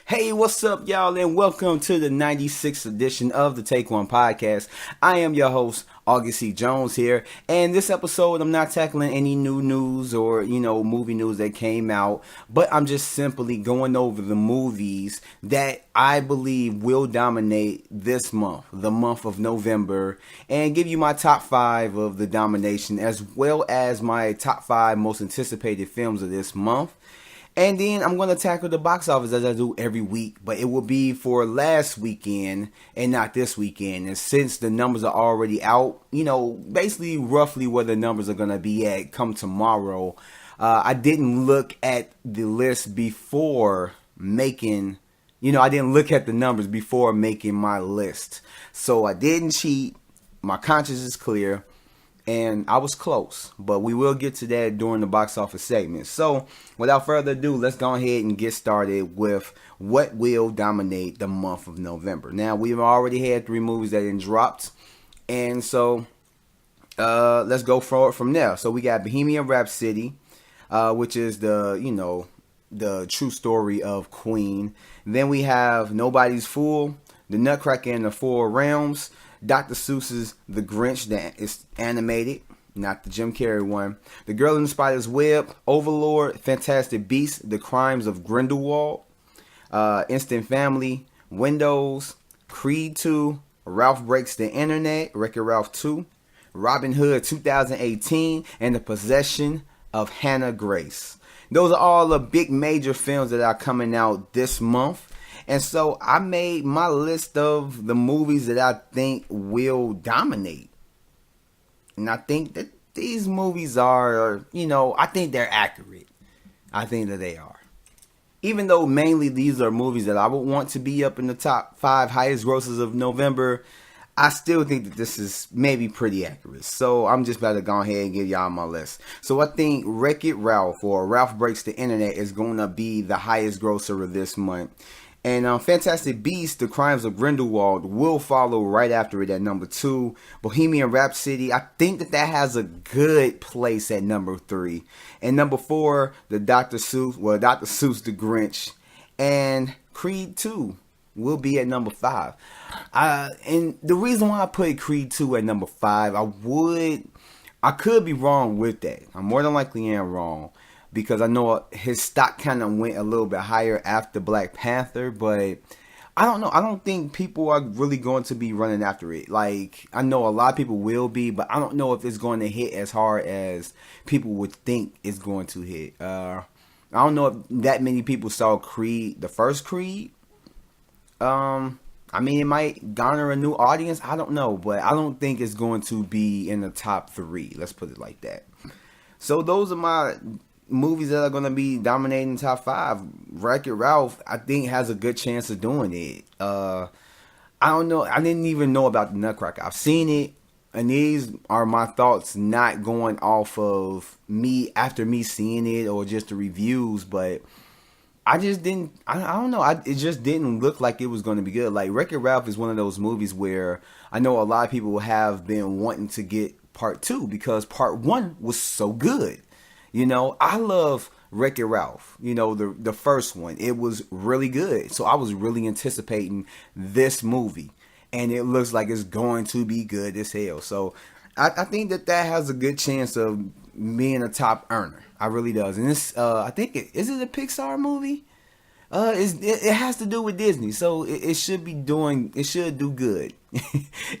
Hey, what's up, y'all, and welcome to the 96th edition of the Take One Podcast. I am your host, August C. Jones here, and this episode I'm not tackling any new news or, movie news that came out, but I'm just simply going over the movies that I believe will dominate this month, the month of November, and give you my top 5 of the domination, as well as my top 5 most anticipated films of this month. And then I'm going to tackle the box office as I do every week, but it will be for last weekend and not this weekend. And since the numbers are already out, basically roughly where the numbers are going to be at come tomorrow, I didn't look at the list before making, I didn't look at the numbers before making my list. So I didn't cheat. My conscience is clear. And I was close, but we will get to that during the box office segment. So, without further ado, let's go ahead and get started with what will dominate the month of November. Now, we've already had 3 movies that have dropped, and so let's go forward from there. So, we got Bohemian Rhapsody, which is the true story of Queen. Then we have Nobody's Fool, The Nutcracker in the Four Realms, Dr. Seuss's The Grinch, that is animated, not the Jim Carrey one. The Girl in the Spider's Web, Overlord, Fantastic Beasts, The Crimes of Grindelwald, Instant Family, Windows, Creed 2, Ralph Breaks the Internet, Wreck-It Ralph 2, Robin Hood 2018, and The Possession of Hannah Grace. Those are all the big major films that are coming out this month. And so I made my list of the movies that I think will dominate. And I think that these movies are, I think they're accurate. I think that they are. Even though mainly these are movies that I would want to be up in the top 5 highest grosses of November, I still think that this is maybe pretty accurate. So I'm just about to go ahead and give y'all my list. So I think Wreck-It Ralph or Ralph Breaks the Internet is going to be the highest grosser of this month. And Fantastic Beasts, The Crimes of Grindelwald will follow right after it at number 2. Bohemian Rhapsody, I think that has a good place at number 3. And number 4, Dr. Seuss, The Grinch. And Creed 2 will be at number 5. And the reason why I put Creed 2 at number 5, I could be wrong with that. I more than likely am wrong. Because I know his stock kind of went a little bit higher after Black Panther, but I don't know. I don't think people are really going to be running after it. Like, I know a lot of people will be, but I don't know if it's going to hit as hard as people would think it's going to hit. I don't know if that many people saw Creed, the first Creed. I mean, it might garner a new audience. I don't know, but I don't think it's going to be in the top 3. Let's put it like that. So those are my movies that are going to be dominating the top 5. Wreck-It Ralph, I think, has a good chance of doing it. I don't know. I didn't even know about the Nutcracker. I've seen it, and these are my thoughts, not going off of me after me seeing it or just the reviews, but I just didn't, I don't know. It just didn't look like it was going to be good. Like, Wreck-It Ralph is one of those movies where I know a lot of people have been wanting to get part 2 because part 1 was so good. I love Wreck-It Ralph, the first one. It was really good. So I was really anticipating this movie. And it looks like it's going to be good as hell. So I think that has a good chance of being a top earner. I really does. And this, I think, is it a Pixar movie? It has to do with Disney. So it should do good.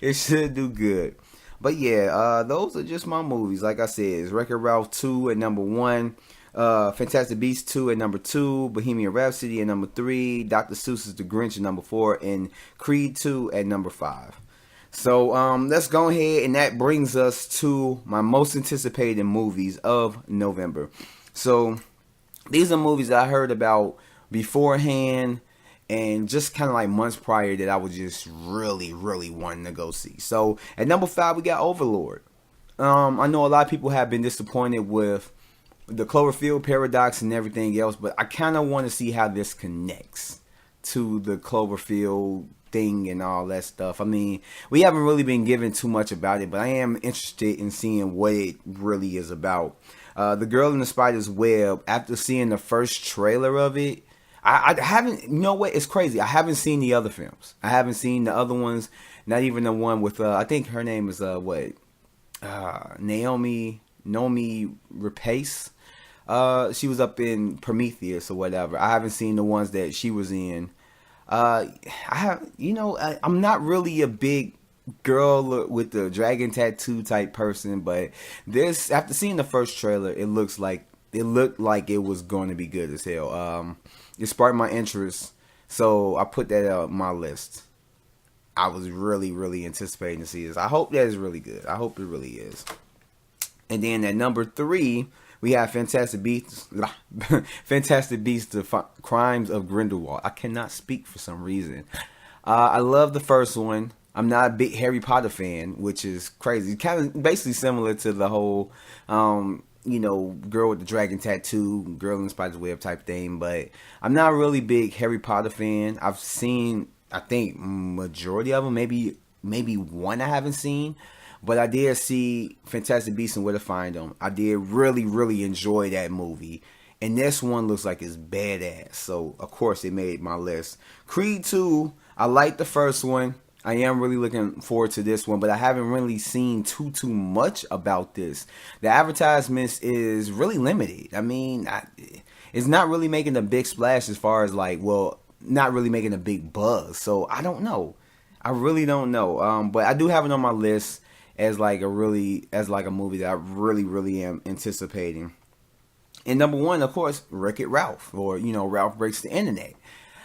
It should do good. But yeah, those are just my movies. Like I said, it's Wreck-It Ralph 2 at number 1, Fantastic Beasts 2 at number 2, Bohemian Rhapsody at number 3, Dr. Seuss's The Grinch at number 4, and Creed 2 at number 5. So let's go ahead, and that brings us to my most anticipated movies of November. So these are movies that I heard about beforehand, and just kind of like months prior that I was just really, really wanting to go see. So at number 5, we got Overlord. I know a lot of people have been disappointed with the Cloverfield paradox and everything else, but I kind of want to see how this connects to the Cloverfield thing and all that stuff. I mean, we haven't really been given too much about it, but I am interested in seeing what it really is about. The Girl in the Spider's Web, after seeing the first trailer of it, I haven't. You know what? It's crazy. I haven't seen the other films. I haven't seen the other ones. Not even the one with. I think her name is what. Naomi Rapace. She was up in Prometheus or whatever. I haven't seen the ones that she was in. I'm not really a big girl with the dragon tattoo type person, but this, after seeing the first trailer, it looked like it was going to be good as hell. It sparked my interest, so I put that on my list. I was really, really anticipating to see this. I hope that is really good. I hope it really is. And then at number 3, we have Fantastic Beasts, The Crimes of Grindelwald. I cannot speak for some reason. I love the first one. I'm not a big Harry Potter fan, which is crazy. Kind of basically similar to the whole, girl with the dragon tattoo, girl in the spider's web type thing. But I'm not really big Harry Potter fan. I've seen, I think, majority of them. Maybe one I haven't seen. But I did see Fantastic Beasts and Where to Find Them. I did really, really enjoy that movie. And this one looks like it's badass. So, of course, it made my list. Creed 2, I like the first one. I am really looking forward to this one. But I haven't really seen too much about this. The advertisements is really limited. I mean, it's not really making a big splash as far as not really making a big buzz. So, I don't know. I really don't know. But I do have it on my list as like a movie that I really, really am anticipating. And number 1, of course, Wreck-It Ralph, or Ralph Breaks the Internet.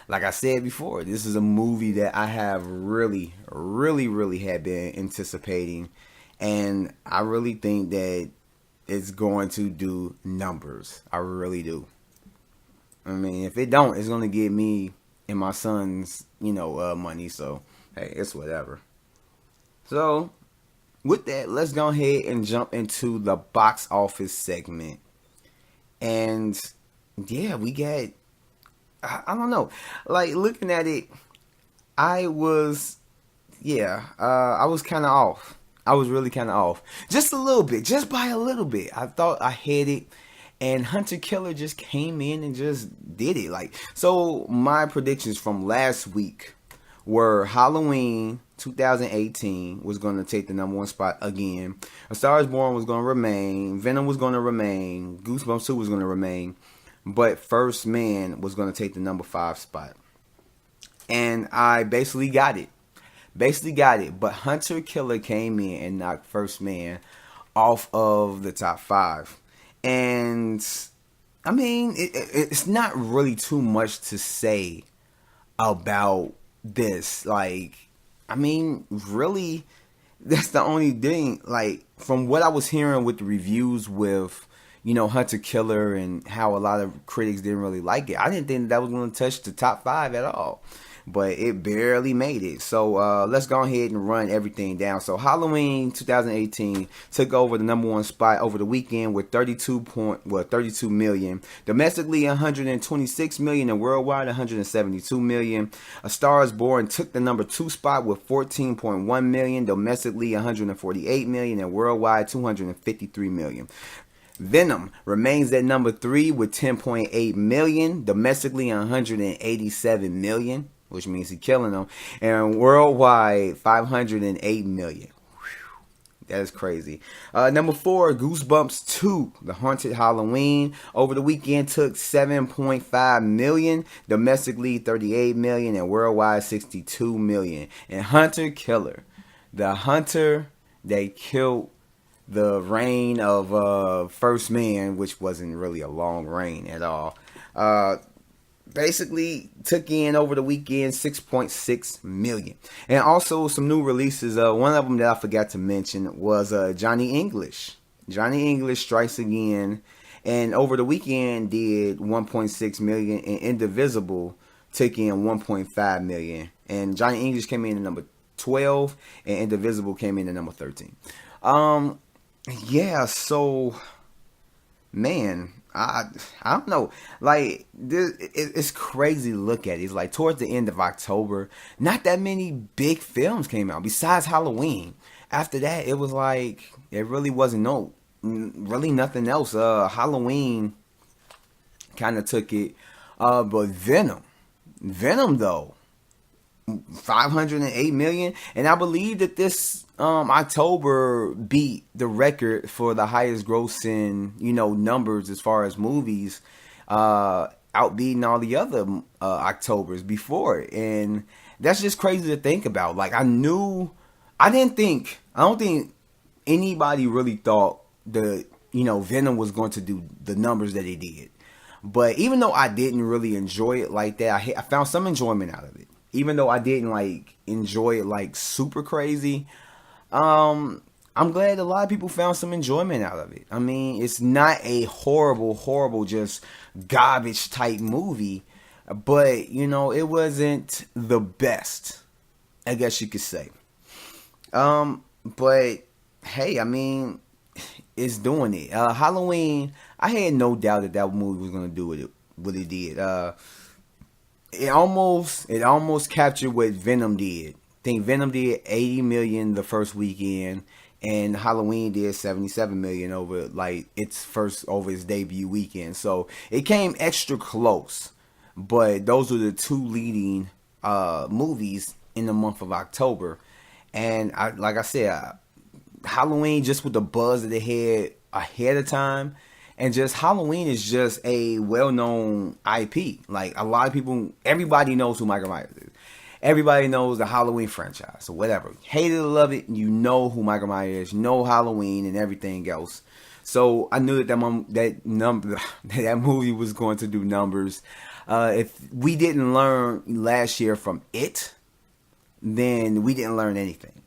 Like I said before, this is a movie that I have really, really, really had been anticipating, and I really think that it's going to do numbers. I really do. I mean, if it don't, it's going to get me and my son's, money. So hey, it's whatever. So with that, let's go ahead and jump into the box office segment. And yeah, we got, I don't know, like looking at it, I was kind of off. I was really kind of off. Just a little bit, just by a little bit. I thought I had it, and Hunter Killer just came in and just did it. So my predictions from last week were Halloween 2018 was going to take the number 1 spot again. A Star is Born was going to remain. Venom was going to remain. Goosebumps 2 was going to remain. But First Man was going to take the number 5 spot. And I basically got it. But Hunter Killer came in and knocked First Man off of the top 5. And I mean, it's not really too much to say about this. Really, that's the only thing. From what I was hearing with the reviews with, Hunter Killer, and how a lot of critics didn't really like it, I didn't think that was going to touch the top 5 at all. But it barely made it. So let's go ahead and run everything down. So Halloween 2018 took over the number 1 spot over the weekend with 32 million. Domestically, 126 million, and worldwide 172 million. A Star is Born took the number 2 spot with 14.1 million. Domestically, 148 million, and worldwide 253 million. Venom remains at number 3 with 10.8 million. Domestically, 187 million. Which means he's killing them. And worldwide, 508 million. Whew, that is crazy. Number 4, Goosebumps 2, The Haunted Halloween. Over the weekend took 7.5 million. Domestically, 38 million. And worldwide, 62 million. And Hunter Killer, the hunter that killed the reign of First Man, which wasn't really a long reign at all. Basically took in over the weekend 6.6 million. And also some new releases. One of them that I forgot to mention was Johnny English. Johnny English Strikes Again, and over the weekend did 1.6 million, and Indivisible took in 1.5 million. And Johnny English came in at number 12, and Indivisible came in at number 13. Yeah, so man, I don't know. It's crazy to look at it. It's towards the end of October, not that many big films came out besides Halloween. After that, it was it really wasn't really nothing else. Halloween kind of took it. But Venom though, 508 million, and I believe that this October beat the record for the highest grossing, numbers as far as movies, outbeating all the other Octobers before it. And that's just crazy to think about. Like, I don't think anybody really thought Venom was going to do the numbers that it did. But even though I didn't really enjoy it like that, I found some enjoyment out of it. Even though I didn't like enjoy it like super crazy, I'm glad a lot of people found some enjoyment out of it. I mean, it's not a horrible, just garbage type movie, but it wasn't the best, I guess you could say. But hey, I mean, it's doing it. Halloween, I had no doubt that movie was gonna do what it did. It almost captured what Venom did. I think Venom did 80 million the first weekend, and Halloween did 77 million over its debut weekend. So it came extra close. But those were the two leading movies in the month of October. And like I said, Halloween, just with the buzz that they had ahead of time, and just Halloween is just a well-known IP. Like, a lot of people, everybody knows who Michael Myers is. Everybody knows the Halloween franchise, or whatever. Hate it or love it, you know who Michael Myers is, you know Halloween and everything else. So I knew that movie was going to do numbers. If we didn't learn last year from it, then we didn't learn anything.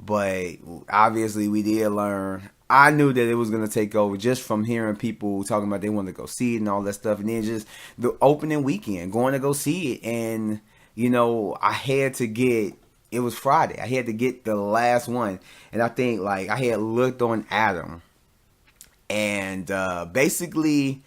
But obviously we did learn. I knew that it was going to take over just from hearing people talking about they wanted to go see it and all that stuff. And then just the opening weekend, going to go see it. And, I had to get, it was Friday. I had to get the last one. And I think, I had looked on Adam. And basically,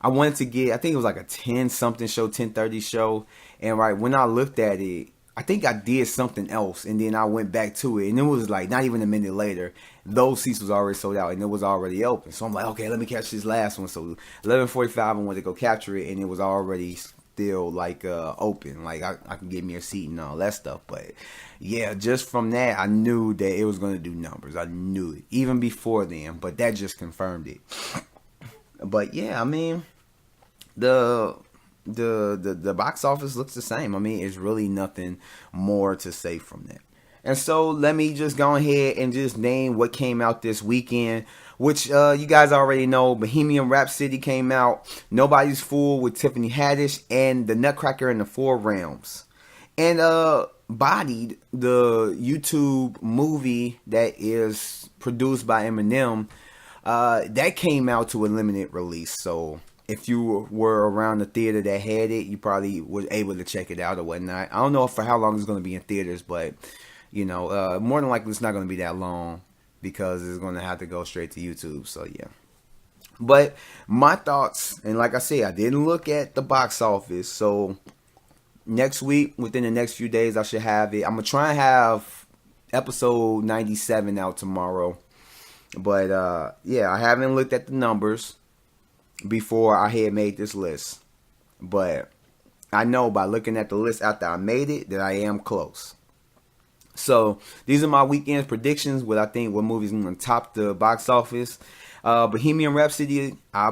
I wanted to get, I think it was like a 10-something show, 10:30 show. And when I looked at it, I think I did something else, and then I went back to it, and it was like not even a minute later, those seats was already sold out, and it was already open. So I'm like, okay, let me catch this last one. So 11:45, I wanted to go capture it, and it was already still open. Like, I can get me a seat and all that stuff. But yeah, just from that, I knew that it was going to do numbers. I knew it even before then, but that just confirmed it. But yeah, I mean, the box office looks the same. I mean, it's really nothing more to say from that. And so let me just go ahead and just name what came out this weekend, which you guys already know. Bohemian Rhapsody came out, Nobody's Fool with Tiffany Haddish, and The Nutcracker in the Four Realms. And Bodied, the YouTube movie that is produced by Eminem, that came out to a limited release. So if you were around the theater that had it, you probably were able to check it out or whatnot. I don't know for how long it's going to be in theaters, but more than likely it's not going to be that long because it's going to have to go straight to YouTube. So yeah. But my thoughts, and like I said, I didn't look at the box office. So next week, within the next few days, I should have it. I'm going to try and have episode 97 out tomorrow. But yeah, I haven't looked at the numbers before I had made this list. But I know by looking at the list after I made it that I am close. So these are my weekend predictions. What I think what movies are going to top the box office. Bohemian Rhapsody, I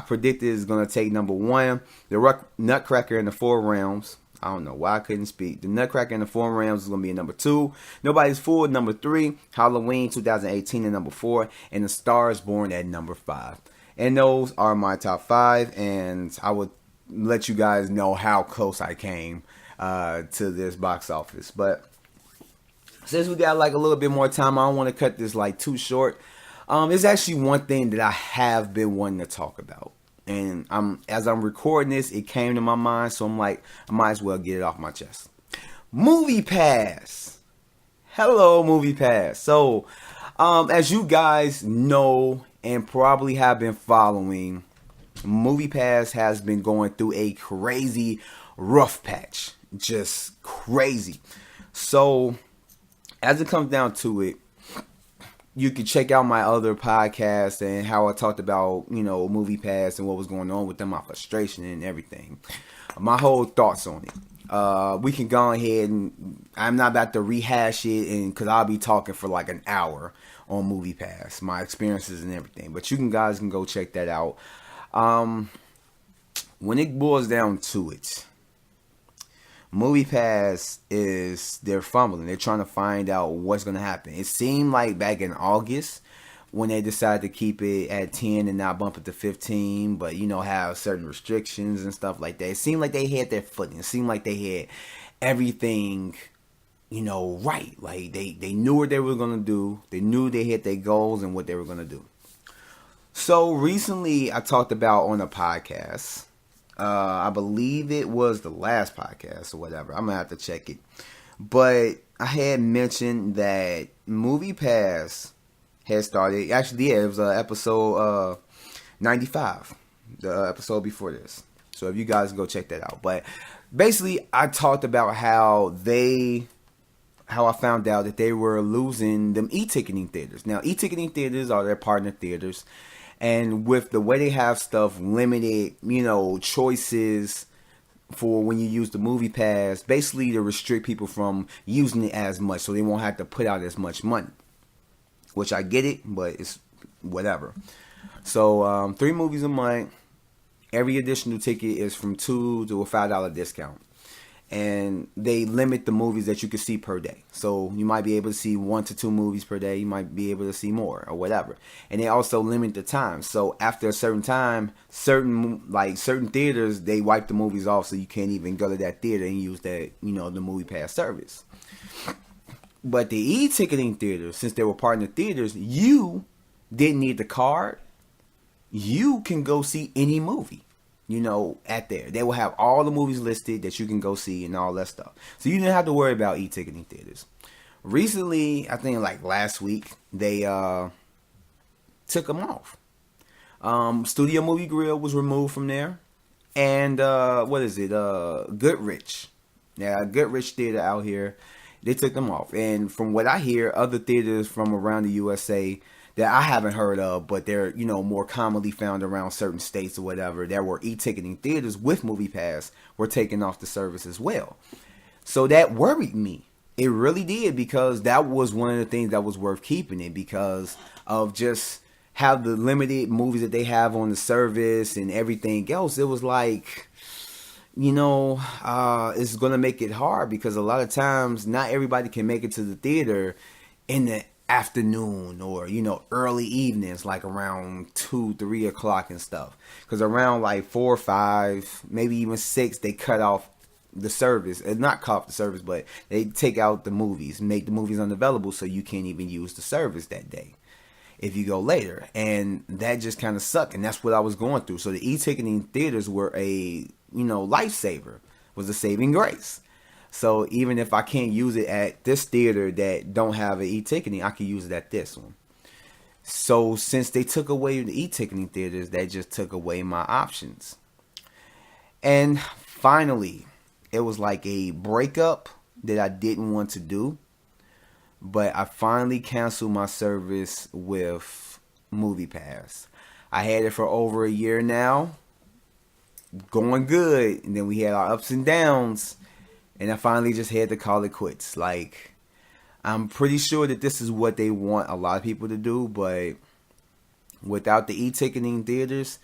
predicted is going to take number 1. The Nutcracker in the Four Realms. I don't know why I couldn't speak. The Nutcracker in the Four Realms is going to be at number 2. Nobody's Fool at number 3. Halloween 2018 at number 4. And The Star is Born at number 5. And those are my top 5. And I would let you guys know how close I came to this box office. But since we got a little bit more time, I don't want to cut this too short. There's actually one thing that I have been wanting to talk about. And as I'm recording this, it came to my mind. So I'm like, I might as well get it off my chest. MoviePass. Hello, MoviePass. So, as you guys know and probably have been following, MoviePass has been going through a crazy rough patch. Just crazy. So, as it comes down to it, you can check out my other podcast and how I talked about, MoviePass and what was going on with them, my frustration and everything. My whole thoughts on it. We can go ahead and I'm not about to rehash it, and because I'll be talking for like an hour on MoviePass, my experiences and everything. But you guys can go check that out. When it boils down to it, MoviePass they're fumbling. They're trying to find out what's going to happen. It seemed like back in August when they decided to keep it at 10 and not bump it to 15, but have certain restrictions and stuff like that. It seemed like they had their footing. It seemed like they had everything, right. Like they knew what they were going to do. They knew they hit their goals and what they were going to do. So recently I talked about on a podcast, I believe it was the last podcast or whatever. I'm going to have to check it. But I had mentioned that MoviePass had started. Actually, yeah, it was episode 95. The episode before this. So if you guys go check that out. But basically, I talked about how I found out that they were losing them e-ticketing theaters. Now, e-ticketing theaters are their partner theaters. And with the way they have stuff limited, choices for when you use the MoviePass, basically to restrict people from using it as much so they won't have to put out as much money. Which I get it, but it's whatever. So 3 movies a month. Every additional ticket is from $2 to a $5 discount. And they limit the movies that you can see per day. So you might be able to see 1 to 2 movies per day. You might be able to see more or whatever. And they also limit the time. So after a certain time, certain theaters, they wipe the movies off, so you can't even go to that theater and use that, the MoviePass service. But the e-ticketing theaters, since they were partner theaters, you didn't need the card. You can go see any movie. At there. They will have all the movies listed that you can go see and all that stuff. So you didn't have to worry about e-ticketing theaters. Recently, I think like last week, they took them off. Studio Movie Grill was removed from there. And Goodrich. Yeah, Goodrich Theater out here. They took them off. And from what I hear, other theaters from around the USA that I haven't heard of, but they're, more commonly found around certain states or whatever, there were e-ticketing theaters with MoviePass were taking off the service as well. So that worried me. It really did, because that was one of the things that was worth keeping it, because of just how the limited movies that they have on the service and everything else. It was like, it's going to make it hard, because a lot of times not everybody can make it to the theater in the afternoon or early evenings, like around 2-3 o'clock and stuff, because around like 4 or 5, maybe even 6, they cut off the service. Not cut off the service, but they take out the movies, make the movies unavailable, so you can't even use the service that day if you go later. And that just kind of sucked, and that's what I was going through. So the e-ticketing theaters were a lifesaver, was a saving grace. So even if I can't use it at this theater that don't have an e-ticketing, I can use it at this one. So since they took away the e-ticketing theaters, that just took away my options. And finally, it was like a breakup that I didn't want to do. But I finally canceled my service with MoviePass. I had it for over a year now. Going good. And then we had our ups and downs. And I finally just had to call it quits. Like, I'm pretty sure that this is what they want a lot of people to do, but without the e-ticketing theaters,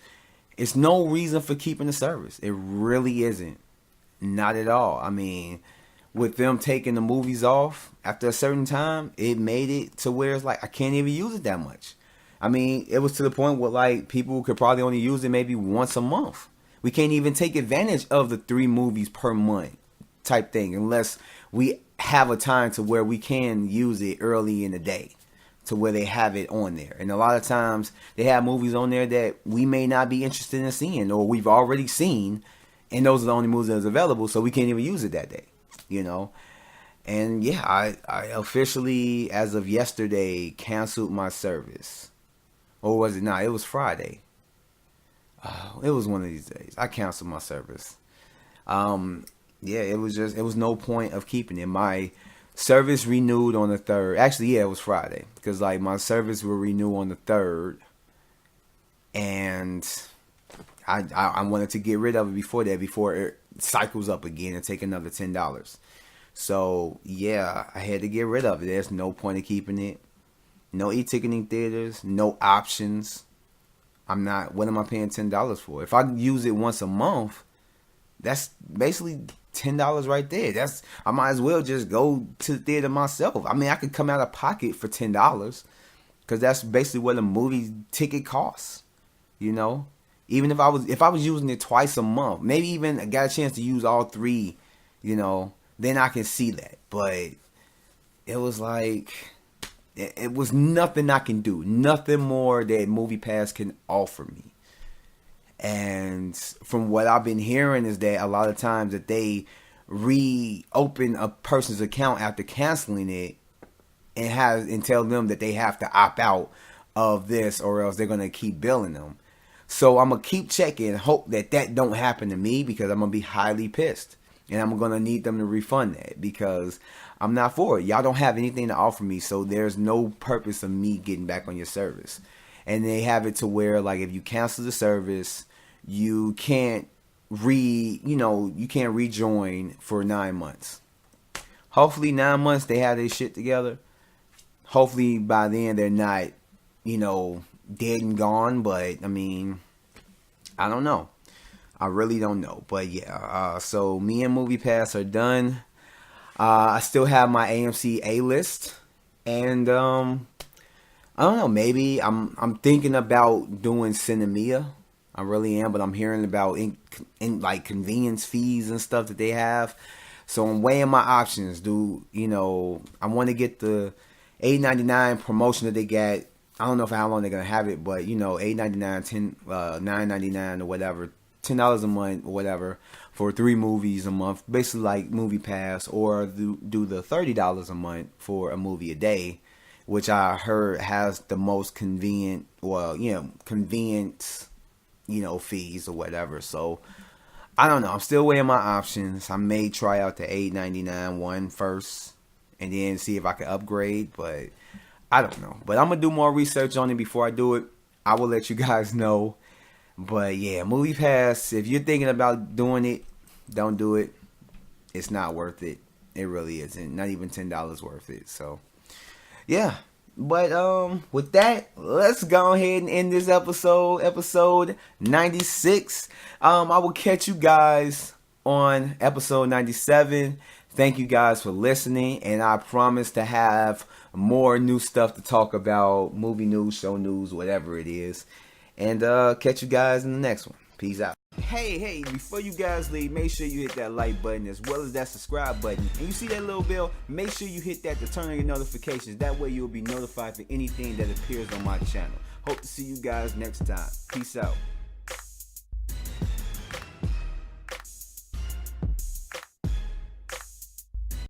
it's no reason for keeping the service. It really isn't. Not at all. I mean, with them taking the movies off after a certain time, it made it to where it's like I can't even use it that much. I mean, it was to the point where like people could probably only use it maybe once a month. We can't even take advantage of the 3 movies per month type thing unless we have a time to where we can use it early in the day to where they have it on there. And a lot of times they have movies on there that we may not be interested in seeing or we've already seen, and those are the only movies that's available, so we can't even use it that day, And yeah, I officially, as of yesterday, canceled my service. Or was it not? It was Friday. It was one of these days. I canceled my service. Yeah, it was no point of keeping it. My Service renewed on the 3rd. Actually, yeah, it was Friday. Because, like, my service will renew on the 3rd. And I wanted to get rid of it before that, before it cycles up again and take another $10. So, yeah, I had to get rid of it. There's no point in keeping it. No e-ticketing theaters. No options. What am I paying $10 for? If I use it once a month, that's basically $10 right there. I might as well just go to the theater myself. I mean, I could come out of pocket for $10 because that's basically what a movie ticket costs. You know, even if I was using it twice a month, maybe even I got a chance to use all 3, you know, then I can see that. But it was like, it was nothing I can do, nothing more that MoviePass can offer me. And from what I've been hearing is that a lot of times that they reopen a person's account after canceling it and tell them that they have to opt out of this or else they're going to keep billing them. So I'm going to keep checking and hope that don't happen to me, because I'm going to be highly pissed. And I'm going to need them to refund that, because I'm not for it. Y'all don't have anything to offer me, so there's no purpose of me getting back on your service. And they have it to where, like, if you cancel the service, you can't rejoin for 9 months. Hopefully 9 months they have their shit together. Hopefully by then they're not, dead and gone. But I mean, I don't know. I really don't know. But yeah, so me and MoviePass are done. I still have my AMC A-list, and I don't know. Maybe I'm thinking about doing Cinemia. I really am, but I'm hearing about in like convenience fees and stuff that they have. So I'm weighing my options. I want to get the $8.99 promotion that they got. I don't know for how long they're gonna have it, but $8.99, $9.99 or whatever, $10 a month or whatever for 3 movies a month, basically like MoviePass, or do the $30 a month for a movie a day, which I heard has the most convenient, fees or whatever. So I don't know. I'm still weighing my options. I may try out the $8.99 one first and then see if I can upgrade, but I don't know. But I'm gonna do more research on it before I do it. I will let you guys know. But yeah, MoviePass, if you're thinking about doing it, don't do it. It's not worth it. It really isn't. Not even $10 worth it. So yeah. But with that, let's go ahead and end this episode 96. I will catch you guys on episode 97. Thank you guys for listening, and I promise to have more new stuff to talk about, movie news, show news, whatever it is. And catch you guys in the next one. Peace out. Hey, before you guys leave, make sure you hit that like button as well as that subscribe button. And you see that little bell? Make sure you hit that to turn on your notifications. That way you'll be notified for anything that appears on my channel. Hope to see you guys next time. Peace out.